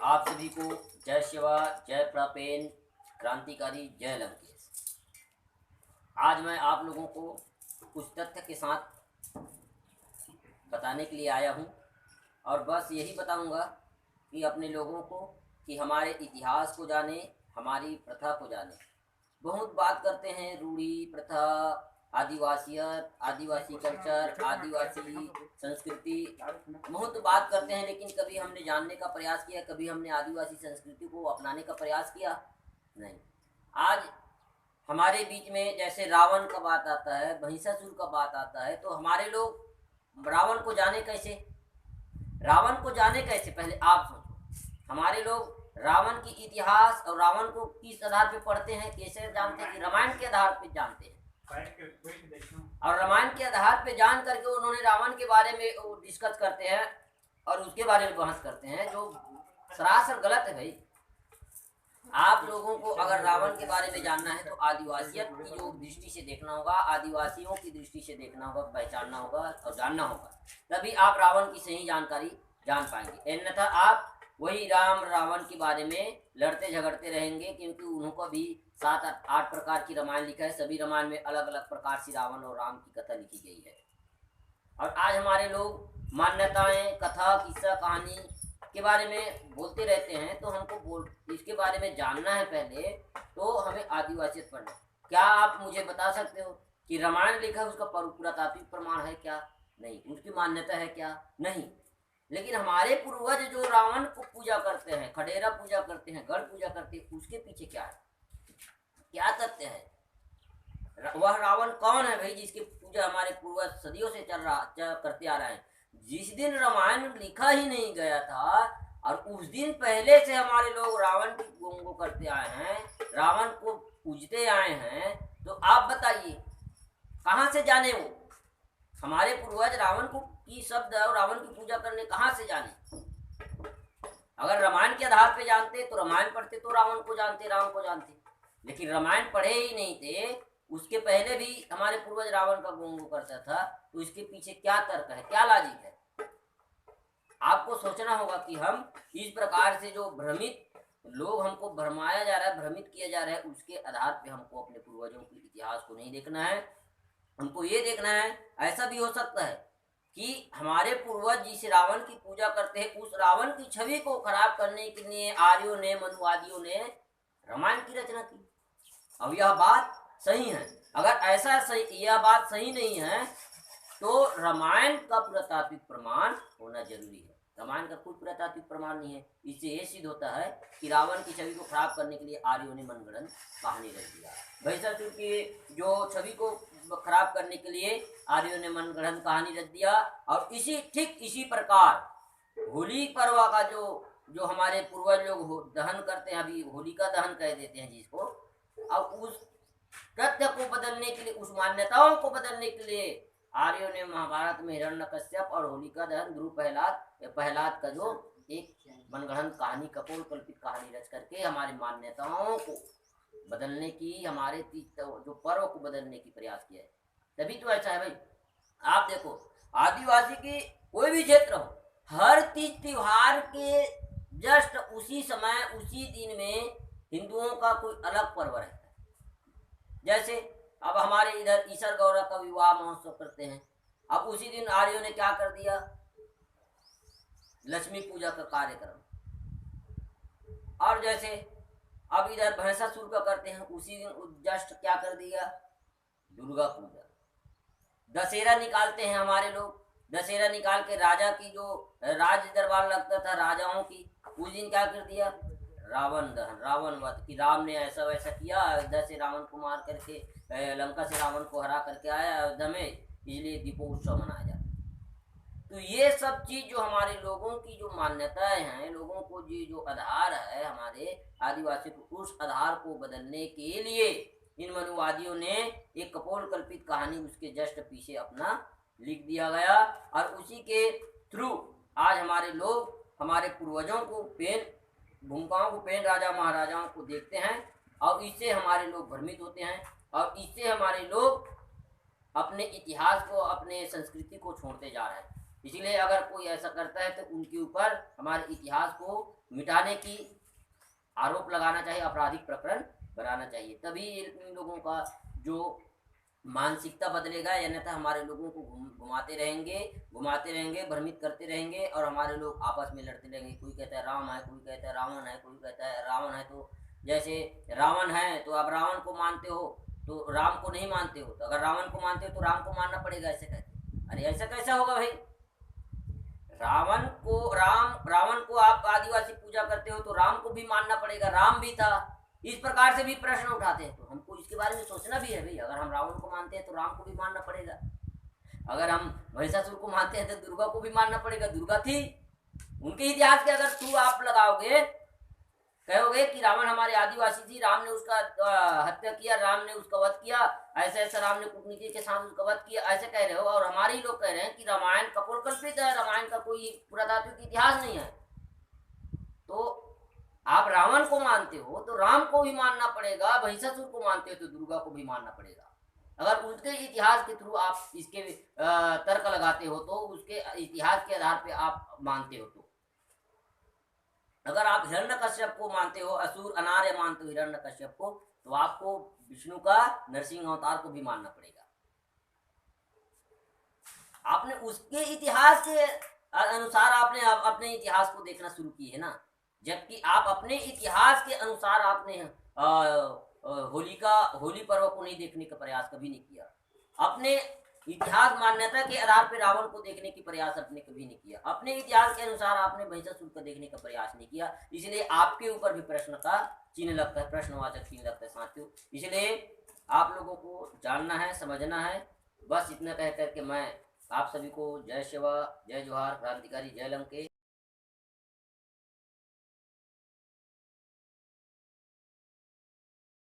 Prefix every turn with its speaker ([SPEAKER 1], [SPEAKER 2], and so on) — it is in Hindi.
[SPEAKER 1] आप सभी को जय शिवा, जय प्रपेन, क्रांतिकारी, जय लंकेश। आज मैं आप लोगों को कुछ तथ्य के साथ बताने के लिए आया हूँ और बस यही बताऊँगा कि अपने लोगों को कि हमारे इतिहास को जाने, हमारी प्रथा को जाने। बहुत बात करते हैं रूढ़ी प्रथा, आदिवासियत, आदिवासी कल्चर, आदिवासी संस्कृति, बहुत बात करते हैं, लेकिन कभी हमने जानने का प्रयास किया, कभी हमने आदिवासी संस्कृति को अपनाने का प्रयास किया नहीं। आज हमारे बीच में जैसे रावण का बात आता है, महिषासुर का बात आता है, तो हमारे लोग रावण को जाने कैसे? रावण को जाने कैसे? पहले आप सोचो। हमारे लोग रावण की इतिहास और रावण को किस आधार पे पढ़ते हैं, कैसे जानते हैं? कि रामायण के आधार पे जानते हैं। और रामायण के आधार पे जान करके उन्होंने रावण के बारे में डिस्कस करते हैं और उसके बारे में बहस करते हैं, जो सरासर गलत है। भाई, आप लोगों को अगर रावण के बारे में जानना है तो आदिवासियत की जो दृष्टि से देखना होगा, आदिवासियों की दृष्टि से देखना होगा, पहचानना होगा और जानना होगा, तभी आप रावण की सही जानकारी जान पाएंगे। अन्यथा आप वही राम रावण के बारे में लड़ते झगड़ते रहेंगे, क्योंकि उनको भी 7-8 प्रकार की रामायण लिखा है। सभी रामायण में अलग अलग प्रकार से रावण और राम की कथा लिखी गई है। और आज हमारे लोग मान्यताएं, कथा, किस्सा, कहानी के बारे में बोलते रहते हैं, तो हमको इसके बारे में जानना है पहले, तो हमें आदिवासियत पढ़ना। क्या आप मुझे बता सकते हो कि रामायण लिखा है उसका पुरातात्विक प्रमाण है क्या? नहीं। उसकी मान्यता है क्या? नहीं। लेकिन हमारे पूर्वज जो रावण को पूजा करते हैं, खडेरा पूजा करते हैं, गढ़ पूजा करते हैं, उसके पीछे क्या है, क्या तथ्य है? वह रावण कौन है भाई, जिसकी पूजा हमारे पूर्वज सदियों से करते आ रहे हैं? जिस दिन रामायण लिखा ही नहीं गया था और उस दिन पहले से हमारे लोग रावण की को करते आए हैं, रावण को पूजते आए हैं, तो आप बताइए कहाँ से जाने वो? हमारे पूर्वज रावण को की शब्द और रावण की पूजा करने कहाँ से जाने? अगर रामायण के आधार पे जानते तो रामायण पढ़ते तो रावण को जानते, राम को जानते। लेकिन रामायण पढ़े ही नहीं थे, उसके पहले भी हमारे पूर्वज रावण का गुणगान करता था, तो इसके पीछे क्या तर्क है, क्या लॉजिक है? आपको सोचना होगा कि हम इस प्रकार से जो भ्रमित लोग, हमको भरमाया जा रहा है, भ्रमित किया जा रहा है, उसके आधार पे हमको अपने पूर्वजों के इतिहास को नहीं देखना है। हमको ये देखना है, ऐसा भी हो सकता है कि हमारे पूर्वज जिस रावण की पूजा करते हैं, उस रावण की छवि को खराब करने के लिए आर्यों ने, मनुवादियों ने रामायण की रचना की। अब यह बात सही है? अगर ऐसा यह बात सही नहीं है तो रामायण का पुरातात्विक प्रमाण होना जरूरी है। रामायण का कोई पुरातात्विक प्रमाण नहीं है। इससे यह सिद्ध होता है कि रावण की छवि को खराब करने के लिए आर्यों ने मनगढ़ंत कहानी रच दिया। महिषासुर की जो छवि को खराब करने के लिए आर्यों ने मनगढ़ंत कहानी रच दिया। और ठीक इसी प्रकार होली पर्व का जो हमारे पूर्वज लोग दहन करते हैं, अभी होलिका दहन कह देते हैं जिसको, अब उस तथ्य को बदलने के लिए, उस मान्यताओं को बदलने के लिए आर्यों ने महाभारत में हिरण्यकश्यप और होलिका दहन, ध्रुव प्रहलाद का जो एक मनगढ़ंत कहानी, कपोल कल्पित कहानी रच करके हमारे मान्यताओं को बदलने की, हमारे जो पर्व को बदलने की प्रयास किया है। तभी तो ऐसा है भाई। आप देखो, आदिवासी की कोई भी क्षेत्र हो, हर तीज त्योहार के जस्ट उसी समय, उसी दिन में हिंदुओं का कोई अलग पर्व रहता है। जैसे अब हमारे इधर ईसर गौरा का विवाह महोत्सव करते हैं, अब उसी दिन आर्यों ने क्या कर दिया, लक्ष्मी पूजा का कार्यक्रम। और जैसे अब इधर महिषासुर का करते हैं, उसी दिन जस्ट क्या कर दिया, दुर्गा पूजा। दशहरा निकालते हैं हमारे लोग, दशहरा निकाल के राजा की जो राज दरबार लगता था राजाओं की, उस दिन क्या कर दिया, रावण दहन, रावण वध, कि राम ने ऐसा वैसा किया, अयोध्या से रावण को मार करके, लंका से रावण को हरा करके आया अयोध्या में, इसलिए दीपोत्सव मनाया जाता है। तो ये सब चीज जो हमारे लोगों की जो मान्यताएं हैं, लोगों को जो आधार है हमारे आदिवासी को, उस आधार को बदलने के लिए इन मनुवादियों ने एक कपोल कल्पित कहानी उसके जस्ट पीछे अपना लिख दिया गया। और उसी के थ्रू आज हमारे लोग हमारे पूर्वजों को भूमिकाओं को, राजा महाराजाओं को देखते हैं, और इससे हमारे लोग भ्रमित होते हैं, और इससे हमारे लोग अपने इतिहास को, अपने संस्कृति को छोड़ते जा रहे हैं। इसलिए अगर कोई ऐसा करता है तो उनके ऊपर हमारे इतिहास को मिटाने की आरोप लगाना चाहिए, आपराधिक प्रकरण बनाना चाहिए, तभी इन लोगों का जो मानसिकता बदलेगा। अन्यथा हमारे लोगों को घुमाते रहेंगे, भ्रमित करते रहेंगे और हमारे लोग आपस में लड़ते रहेंगे। कोई कहता है राम है, कोई कहता है रावण है, कोई कहता है रावण है। तो जैसे रावण है तो आप रावण को मानते हो तो राम को नहीं मानते हो, तो अगर रावण को मानते हो तो राम को मानना पड़ेगा, ऐसे कहते। अरे ऐसा कैसा होगा भाई? रावण को आप आदिवासी पूजा करते हो तो राम को भी मानना पड़ेगा, राम भी था। इस प्रकार से भी प्रश्न उठाते हैं, तो हमको इसके बारे में सोचना भी है भाई। अगर हम रावण को मानते हैं तो राम को भी मानना पड़ेगा। अगर हम महिषासुर को मानते हैं तो दुर्गा को भी मानना पड़ेगा। दुर्गा थी, उनके इतिहास के अगर थ्रू आप लगाओगे, कहोगे कि रावण हमारे आदिवासी थी, राम ने उसका हत्या किया, राम ने उसका वध किया, ऐसे ऐसे राम ने कूटनीति के साथ उसका वध किया, ऐसे कह रहे हो। और हमारे ही लोग कह रहे हैं कि रामायण कपोलकल्पित है, रामायण का कोई पुरातात्विक इतिहास नहीं है। तो आप रावण को मानते हो तो राम को भी मानना पड़ेगा, महिषासुर को मानते हो तो दुर्गा को भी मानना पड़ेगा। अगर उनके इतिहास के थ्रू आप इसके तर्क लगाते हो तो उसके इतिहास के आधार पे आप मानते हो। तो अगर आप हिरण्यकश्यप को मानते हो, असुर अनार्य मानते हो हिरण्यकश्यप को, तो आपको विष्णु का नरसिंह अवतार को भी मानना पड़ेगा। आपने उसके इतिहास के अनुसार आपने अपने इतिहास को देखना शुरू की है ना, जबकि आप अपने इतिहास के अनुसार आपने होली पर्व को नहीं देखने का प्रयास कभी नहीं किया। अपने इतिहास मान्यता के आधार पर रावण को देखने की प्रयास आपने कभी नहीं किया। अपने इतिहास के अनुसार आपने महिषासुर को देखने का प्रयास नहीं किया। इसलिए आपके ऊपर भी प्रश्न का चिन्ह लगता है, प्रश्नवाचक चिन्ह लगता है साथियों। इसलिए आप लोगों को जानना है, समझना है। बस इतना कह करके मैं आप सभी को जय शिवा, जय जोहार, क्रांतिकारी जय लंकेश।